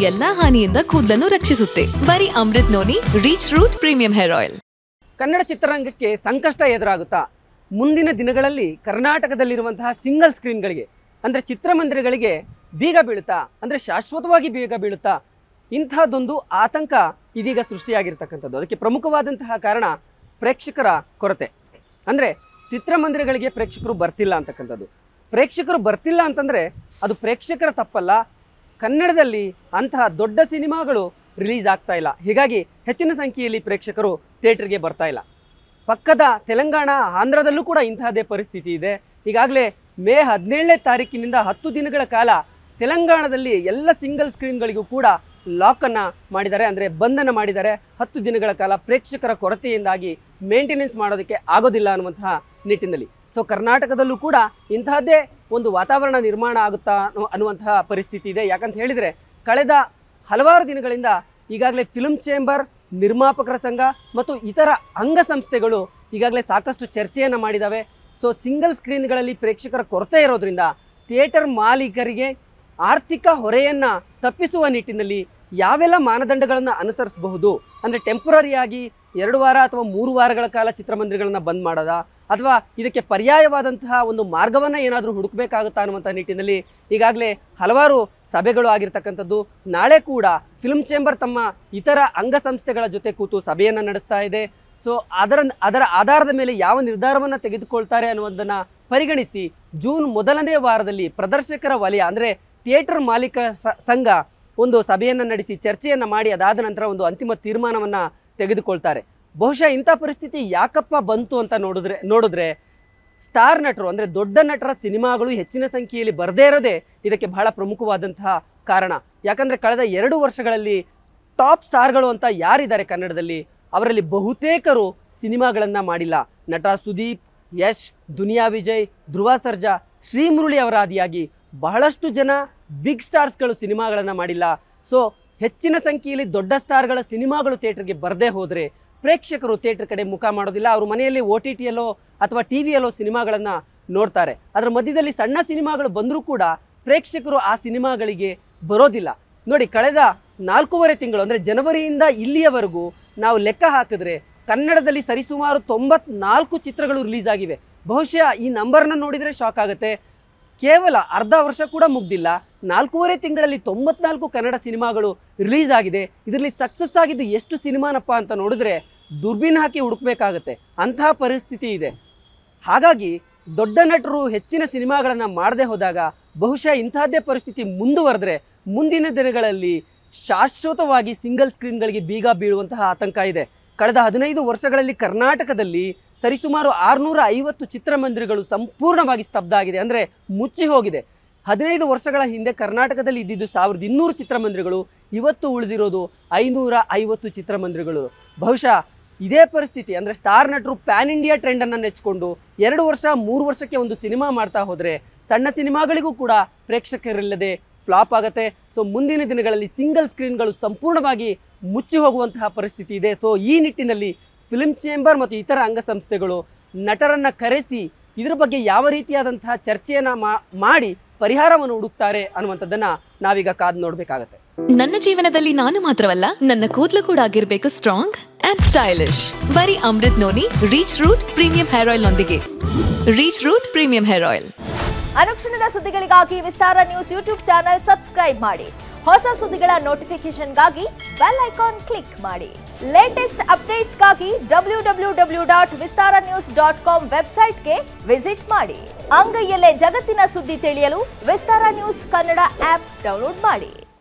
ಎಲ್ಲಾ ಹಾನಿಯಿಂದ ಕೂದಲನ್ನು ರಕ್ಷಿಸುತ್ತೆ. ಬರೀ Amrit noni reach root premium hair oil. Kannada ಚಿತ್ರರಂಗಕ್ಕೆ ಸಂಕಷ್ಟ ಎದುರಾಗುತ್ತಾ ಮುಂದಿನ ದಿನಗಳಲ್ಲಿ ಕರ್ನಾಟಕದಲ್ಲಿರುವಂತಹ ಸಿಂಗಲ್ ಸ್ಕ್ರೀನ್ಗಳಿಗೆ ಅಂದರೆ ಚಿತ್ರಮಂದಿರಗಳಿಗೆ ಬೀಗ ಬೀಳುತ್ತಾ, ಅಂದರೆ ಶಾಶ್ವತವಾಗಿ ಬೀಗ ಬೀಳುತ್ತಾ, ಇಂತಹದೊಂದು ಆತಂಕ ಇದೀಗ ಸೃಷ್ಟಿಯಾಗಿರ್ತಕ್ಕಂಥದ್ದು. ಅದಕ್ಕೆ ಪ್ರಮುಖವಾದಂತಹ ಕಾರಣ ಪ್ರೇಕ್ಷಕರ ಕೊರತೆ. ಅಂದರೆ ಚಿತ್ರಮಂದಿರಗಳಿಗೆ ಪ್ರೇಕ್ಷಕರು ಬರ್ತಿಲ್ಲ ಅಂತಕ್ಕಂಥದ್ದು. ಪ್ರೇಕ್ಷಕರು ಬರ್ತಿಲ್ಲ ಅಂತಂದರೆ ಅದು ಪ್ರೇಕ್ಷಕರ ತಪ್ಪಲ್ಲ, ಕನ್ನಡದಲ್ಲಿ ಅಂತಹ ದೊಡ್ಡ ಸಿನಿಮಾಗಳು ರಿಲೀಸ್ ಆಗ್ತಾ ಇಲ್ಲ. ಹೀಗಾಗಿ ಹೆಚ್ಚಿನ ಸಂಖ್ಯೆಯಲ್ಲಿ ಪ್ರೇಕ್ಷಕರು ಥಿಯೇಟರ್ಗೆ ಬರ್ತಾ ಇಲ್ಲ. ಪಕ್ಕದ ತೆಲಂಗಾಣ, ಆಂಧ್ರದಲ್ಲೂ ಕೂಡ ಇಂತಹದೇ ಪರಿಸ್ಥಿತಿ ಇದೆ. ಈಗಾಗಲೇ ಮೇ 17ನೇ ತಾರೀಕಿನಿಂದ 10 ದಿನಗಳ ಕಾಲ ತೆಲಂಗಾಣದಲ್ಲಿ ಎಲ್ಲ ಸಿಂಗಲ್ ಸ್ಕ್ರೀನ್ಗಳಿಗೂ ಕೂಡ ಲಾಕನ್ನು ಮಾಡಿದ್ದಾರೆ, ಅಂದರೆ ಬಂಧನ ಮಾಡಿದ್ದಾರೆ. 10 ದಿನಗಳ ಕಾಲ ಪ್ರೇಕ್ಷಕರ ಕೊರತೆಯಿಂದಾಗಿ ಮೇಂಟೆನೆನ್ಸ್ ಮಾಡೋದಕ್ಕೆ ಆಗೋದಿಲ್ಲ ಅನ್ನುವಂತಹ ನಿಟ್ಟಿನಲ್ಲಿ. ಸೊ ಕರ್ನಾಟಕದಲ್ಲೂ ಕೂಡ ಇಂತಹದ್ದೇ ಒಂದು ವಾತಾವರಣ ನಿರ್ಮಾಣ ಆಗುತ್ತಾ ಅನ್ನುವಂತಹ ಪರಿಸ್ಥಿತಿ ಇದೆ. ಯಾಕಂತ ಹೇಳಿದರೆ ಕಳೆದ ಹಲವಾರು ದಿನಗಳಿಂದ ಈಗಾಗಲೇ ಫಿಲ್ಮ್ ಚೇಂಬರ್, ನಿರ್ಮಾಪಕರ ಸಂಘ ಮತ್ತು ಇತರ ಅಂಗಸಂಸ್ಥೆಗಳು ಈಗಾಗಲೇ ಸಾಕಷ್ಟು ಚರ್ಚೆಯನ್ನು ಮಾಡಿದ್ದಾವೆ. ಸೊ ಸಿಂಗಲ್ ಸ್ಕ್ರೀನ್ಗಳಲ್ಲಿ ಪ್ರೇಕ್ಷಕರ ಕೊರತೆ ಇರೋದ್ರಿಂದ ಥಿಯೇಟರ್ ಮಾಲೀಕರಿಗೆ ಆರ್ಥಿಕ ಹೊರೆಯನ್ನು ತಪ್ಪಿಸುವ ನಿಟ್ಟಿನಲ್ಲಿ ಯಾವೆಲ್ಲ ಮಾನದಂಡಗಳನ್ನು ಅನುಸರಿಸಬಹುದು, ಅಂದರೆ ಟೆಂಪರರಿಯಾಗಿ 2 ವಾರ ಅಥವಾ 3 ವಾರಗಳ ಕಾಲ ಚಿತ್ರಮಂದಿರಗಳನ್ನು ಬಂದ್ ಮಾಡೋದಾ, ಅಥವಾ ಇದಕ್ಕೆ ಪರ್ಯಾಯವಾದಂತಹ ಒಂದು ಮಾರ್ಗವನ್ನು ಏನಾದರೂ ಹುಡುಕಬೇಕಾಗುತ್ತಾ ಅನ್ನುವಂಥ ನಿಟ್ಟಿನಲ್ಲಿ ಈಗಾಗಲೇ ಹಲವಾರು ಸಭೆಗಳು ಆಗಿರ್ತಕ್ಕಂಥದ್ದು. ನಾಳೆ ಕೂಡ ಫಿಲ್ಮ್ ಚೇಂಬರ್ ತಮ್ಮ ಇತರ ಅಂಗಸಂಸ್ಥೆಗಳ ಜೊತೆ ಕೂತು ಸಭೆಯನ್ನು ನಡೆಸ್ತಾ ಇದೆ. ಸೊ ಅದರ ಆಧಾರದ ಮೇಲೆ ಯಾವ ನಿರ್ಧಾರವನ್ನು ತೆಗೆದುಕೊಳ್ತಾರೆ ಅನ್ನುವುದನ್ನು ಪರಿಗಣಿಸಿ ಜೂನ್ 1ನೇ ವಾರದಲ್ಲಿ ಪ್ರದರ್ಶಕರ ವಲಯ, ಅಂದರೆ ಥಿಯೇಟರ್ ಮಾಲೀಕ ಸಂಘ ಒಂದು ಸಭೆಯನ್ನು ನಡೆಸಿ ಚರ್ಚೆಯನ್ನು ಮಾಡಿ ಅದಾದ ನಂತರ ಒಂದು ಅಂತಿಮ ತೀರ್ಮಾನವನ್ನು ತೆಗೆದುಕೊಳ್ತಾರೆ. ಬಹುಶಃ ಇಂಥ ಪರಿಸ್ಥಿತಿ ಯಾಕಪ್ಪ ಬಂತು ಅಂತ ನೋಡಿದ್ರೆ ಸ್ಟಾರ್ ನಟರು, ಅಂದರೆ ದೊಡ್ಡ ನಟರ ಸಿನಿಮಾಗಳು ಹೆಚ್ಚಿನ ಸಂಖ್ಯೆಯಲ್ಲಿ ಬರದೇ ಇರೋದೇ ಇದಕ್ಕೆ ಬಹಳ ಪ್ರಮುಖವಾದಂತಹ ಕಾರಣ. ಯಾಕಂದರೆ ಕಳೆದ 2 ವರ್ಷಗಳಲ್ಲಿ ಟಾಪ್ ಸ್ಟಾರ್ಗಳು ಅಂತ ಯಾರಿದ್ದಾರೆ ಕನ್ನಡದಲ್ಲಿ, ಅವರಲ್ಲಿ ಬಹುತೇಕರು ಸಿನಿಮಾಗಳನ್ನು ಮಾಡಿಲ್ಲ. ನಟ ಸುದೀಪ್, ಯಶ್, ದುನಿಯಾ ವಿಜಯ್, ಧ್ರುವ ಸರ್ಜಾ, ಶ್ರೀಮುರಳಿ ಅವರ ಆದಿಯಾಗಿ ಬಹಳಷ್ಟು ಜನ ಬಿಗ್ ಸ್ಟಾರ್ಸ್ಗಳು ಸಿನಿಮಾಗಳನ್ನು ಮಾಡಿಲ್ಲ. ಸೊ ಹೆಚ್ಚಿನ ಸಂಖ್ಯೆಯಲ್ಲಿ ದೊಡ್ಡ ಸ್ಟಾರ್ಗಳ ಸಿನಿಮಾಗಳು ಥಿಯೇಟರ್ಗೆ ಬರದೇ ಹೋದರೆ ಪ್ರೇಕ್ಷಕರು ಥಿಯೇಟರ್ ಕಡೆ ಮುಖ ಮಾಡೋದಿಲ್ಲ. ಅವರು ಮನೆಯಲ್ಲಿ OTTಯಲ್ಲೋ ಅಥವಾ ಟಿವಿಯಲ್ಲೋ ಸಿನಿಮಾಗಳನ್ನು ನೋಡ್ತಾರೆ. ಅದರ ಮಧ್ಯದಲ್ಲಿ ಸಣ್ಣ ಸಿನಿಮಾಗಳು ಬಂದರೂ ಕೂಡ ಪ್ರೇಕ್ಷಕರು ಆ ಸಿನಿಮಾಗಳಿಗೆ ಬರೋದಿಲ್ಲ. ನೋಡಿ, ಕಳೆದ 4.5 ತಿಂಗಳು, ಅಂದರೆ ಜನವರಿಯಿಂದ ಇಲ್ಲಿಯವರೆಗೂ ನಾವು ಲೆಕ್ಕ ಹಾಕಿದ್ರೆ ಕನ್ನಡದಲ್ಲಿ ಸರಿಸುಮಾರು 94 ಚಿತ್ರಗಳು ರಿಲೀಸ್ ಆಗಿವೆ. ಬಹುಶಃ ಈ ನಂಬರ್ನ ನೋಡಿದರೆ ಶಾಕ್ ಆಗುತ್ತೆ. ಕೇವಲ ಅರ್ಧ ವರ್ಷ ಕೂಡ ಮುಗ್ದಿಲ್ಲ, 4.5 ತಿಂಗಳಲ್ಲಿ 94 ಕನ್ನಡ ಸಿನಿಮಾಗಳು ರಿಲೀಸ್ ಆಗಿದೆ. ಇದರಲ್ಲಿ ಸಕ್ಸಸ್ ಆಗಿದ್ದು ಎಷ್ಟು ಸಿನಿಮಾನಪ್ಪ ಅಂತ ನೋಡಿದ್ರೆ ದುರ್ಬಿನ್ ಹಾಕಿ ಹುಡುಕಬೇಕಾಗತ್ತೆ, ಅಂತಹ ಪರಿಸ್ಥಿತಿ ಇದೆ. ಹಾಗಾಗಿ ದೊಡ್ಡ ನಟರು ಹೆಚ್ಚಿನ ಸಿನಿಮಾಗಳನ್ನು ಮಾಡದೆ ಹೋದಾಗ ಬಹುಶಃ ಇಂತಹದ್ದೇ ಪರಿಸ್ಥಿತಿ ಮುಂದುವರೆದ್ರೆ ಮುಂದಿನ ದಿನಗಳಲ್ಲಿ ಶಾಶ್ವತವಾಗಿ ಸಿಂಗಲ್ ಸ್ಕ್ರೀನ್ಗಳಿಗೆ ಬೀಗ ಬೀಳುವಂತಹ ಆತಂಕ ಇದೆ. ಕಳೆದ 15 ವರ್ಷಗಳಲ್ಲಿ ಕರ್ನಾಟಕದಲ್ಲಿ ಸರಿಸುಮಾರು 650 ಚಿತ್ರಮಂದಿರಗಳು ಸಂಪೂರ್ಣವಾಗಿ ಸ್ತಬ್ಧ ಆಗಿದೆ, ಅಂದರೆ ಮುಚ್ಚಿ ಹೋಗಿದೆ. 15 ವರ್ಷಗಳ ಹಿಂದೆ ಕರ್ನಾಟಕದಲ್ಲಿ ಇದ್ದಿದ್ದು 1200 ಚಿತ್ರಮಂದಿರಗಳು, ಇವತ್ತು ಉಳಿದಿರೋದು 550 ಚಿತ್ರಮಂದಿರಗಳು. ಬಹುಶಃ ಇದೇ ಪರಿಸ್ಥಿತಿ, ಅಂದರೆ ಸ್ಟಾರ್ ನಟರು ಪ್ಯಾನ್ ಇಂಡಿಯಾ ಟ್ರೆಂಡನ್ನು ನೆಚ್ಚಿಕೊಂಡು 2 ವರ್ಷ 3 ವರ್ಷಕ್ಕೆ ಒಂದು ಸಿನಿಮಾ ಮಾಡ್ತಾ ಹೋದರೆ ಸಣ್ಣ ಸಿನಿಮಾಗಳಿಗೂ ಕೂಡ ಪ್ರೇಕ್ಷಕರಿಲ್ಲದೆ ಫ್ಲಾಪ್ ಆಗುತ್ತೆ. ಸೊ ಮುಂದಿನ ದಿನಗಳಲ್ಲಿ ಸಿಂಗಲ್ ಸ್ಕ್ರೀನ್ಗಳು ಸಂಪೂರ್ಣವಾಗಿ ಮುಚ್ಚಿ ಹೋಗುವಂತಹ ಪರಿಸ್ಥಿತಿ ಇದೆ. ಸೊ ಈ ನಿಟ್ಟಿನಲ್ಲಿ ಫಿಲ್ಮ್ ಚೇಂಬರ್ ಮತ್ತು ಇತರ ಅಂಗಸಂಸ್ಥೆಗಳು ನಟರನ್ನು ಕರೆಸಿ ಇದರ ಬಗ್ಗೆ ಯಾವ ರೀತಿಯಾದಂತಹ ಚರ್ಚೆಯನ್ನು ಮಾಡಿ ಪರಿಹಾರವನ್ನು ಹುಡುಕ್ತಾರೆ ಅನ್ನುವಂಥದ್ದನ್ನು ನಾವೀಗ ಕಾದು ನೋಡಬೇಕಾಗತ್ತೆ. ನನ್ನ ಜೀವನದಲ್ಲಿ ನಾನು ಮಾತ್ರವಲ್ಲ, ನನ್ನ ಕೂದಲು ಕೂಡ ಆಗಿರಬೇಕು ಸ್ಟ್ರಾಂಗ್ ಅಂಡ್ ಸ್ಟೈಲಿಶ್. ಬರೀ Amrit noni reach root premium hair oil ನೊಂದಿಗೆ. Reach root premium hair oil. ಅನುಕ್ಷಣದ ಸುದ್ದಿಗಳಿಗಾಗಿ Vistara news YouTube channel subscribe ಮಾಡಿ. ಹೊಸ ಸುದ್ದಿಗಳ ನೋಟಿಫಿಕೇಶನ್ಗಾಗಿ ಬೆಲ್ ಐಕಾನ್ ಕ್ಲಿಕ್ ಮಾಡಿ. ಲೇಟೆಸ್ಟ್ ಅಪ್ಡೇಟ್ಸ್ಗಾಗಿ www.vistaranews.com ವೆಬ್ಸೈಟ್ಗೆ ವಿಸಿಟ್ ಮಾಡಿ. ಅಂಗೈಯಲ್ಲೇ ಜಗತ್ತಿನ ಸುದ್ದಿ ತಿಳಿಯಲು Vistara news Kannada app download ಮಾಡಿ.